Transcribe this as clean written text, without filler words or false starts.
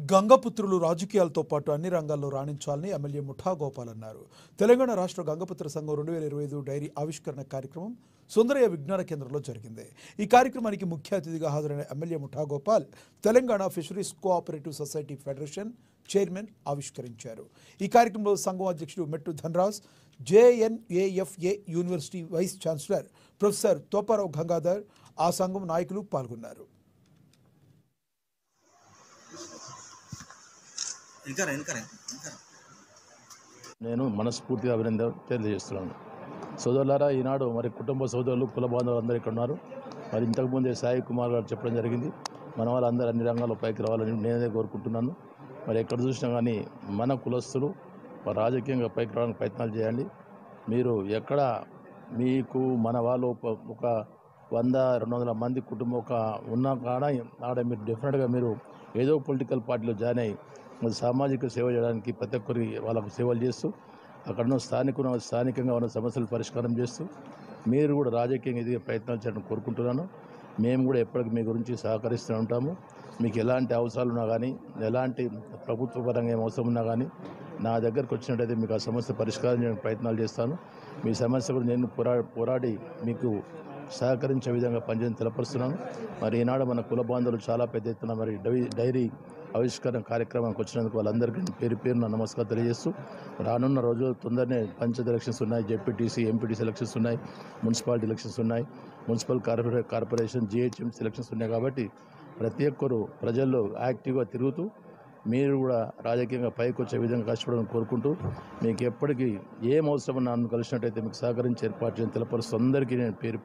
గంగపుత్రులు రాజకీయాలతో పాటు అన్ని రంగాల్లో రాణించాలని ఎమ్మెల్యే ముఠా గోపాల్ అన్నారు. తెలంగాణ రాష్ట్ర గంగపుత్ర సంఘం 2025 డైరీ ఆవిష్కరణ కార్యక్రమం సుందరయ్య విజ్ఞాన కేంద్రంలో జరిగింది. ఈ కార్యక్రమానికి ముఖ్య అతిథిగా హాజరైన MLA Mutha Gopal Telangana fisheries cooperative society federation chairman ఆవిష్కరించారు. ఈ కార్యక్రమంలో సంఘం అధ్యక్షుడు Mettu Dhanraj, JNAFA university vice chancellor professor Toparao Gangadhar, ఆ సంఘం నాయకులు పాల్గొన్నారు. నేను మనస్ఫూర్తిగా అభినందన తెలియజేస్తున్నాను. సోదరులారా, ఈనాడు మరి కుటుంబ సోదరులు కుల బాంధవులు అందరూ ఇక్కడ ఉన్నారు. మరి ఇంతకుముందే సాయి కుమార్ గారు చెప్పడం జరిగింది, మన వాళ్ళందరూ అన్ని రంగాల్లో పైకి రావాలని నేనే కోరుకుంటున్నాను. మరి ఎక్కడ చూసినా కానీ మన కులస్తులు రాజకీయంగా పైకి రావడానికి ప్రయత్నాలు చేయండి. మీరు ఎక్కడ మీకు మన వాళ్ళు ఒక 100-200 మంది కుటుంబం ఒక ఉన్న కాడ ఆడ మీరు డెఫినెట్గా మీరు ఏదో పొలిటికల్ పార్టీలో జాయిన్ అయ్యి సామాజిక సేవ చేయడానికి ప్రతి ఒక్కరి వాళ్ళకు సేవలు చేస్తూ అక్కడ స్థానికంగా ఉన్న సమస్యలు పరిష్కారం చేస్తూ మీరు కూడా రాజకీయంగా ఎదిగే ప్రయత్నాలు చేయడానికి కోరుకుంటున్నాను. మేము కూడా ఎప్పటికీ మీ గురించి సహకరిస్తూ ఉంటాము. మీకు ఎలాంటి అవసరాలు ఉన్నా కానీ, ఎలాంటి ప్రభుత్వ పరంగా ఏం అవసరం ఉన్నా కానీ నా దగ్గరకు వచ్చినట్టయితే మీకు ఆ సమస్య పరిష్కారం చేయడానికి ప్రయత్నాలు చేస్తాను. మీ సమస్య కూడా నేను పోరాడి మీకు సహకరించే విధంగా పనిచేయడం తెలపరుస్తున్నాను. మరి ఈనాడు మన కుల బాంధవులు చాలా పెద్ద ఎత్తున మరి డైరీ ఆవిష్కరణ కార్యక్రమానికి వచ్చినందుకు వాళ్ళందరికీ పేరున నమస్కారం తెలియజేస్తూ, రానున్న రోజులు తొందరనే పంచాయతీ ఎలక్షన్స్ ఉన్నాయి, జెడ్పీటీసీ ఎంపీటీసీ ఎలక్షన్స్ ఉన్నాయి, మున్సిపాలిటీ ఎలక్షన్స్ ఉన్నాయి, మున్సిపల్ కార్పొరేషన్ జిహెచ్ఎంసీ ఎలక్షన్స్ ఉన్నాయి. కాబట్టి ప్రతి ఒక్కరు ప్రజల్లో యాక్టివ్గా తిరుగుతూ మీరు కూడా రాజకీయంగా పైకి వచ్చే విధంగా కష్టపడాలని కోరుకుంటూ, మీకు ఎప్పటికీ ఏం అవసరం నన్ను కలిసినట్టయితే మీకు సహకరించి ఏర్పాటు చేయని తెలపరుస్తూ అందరికీ నేను పేరు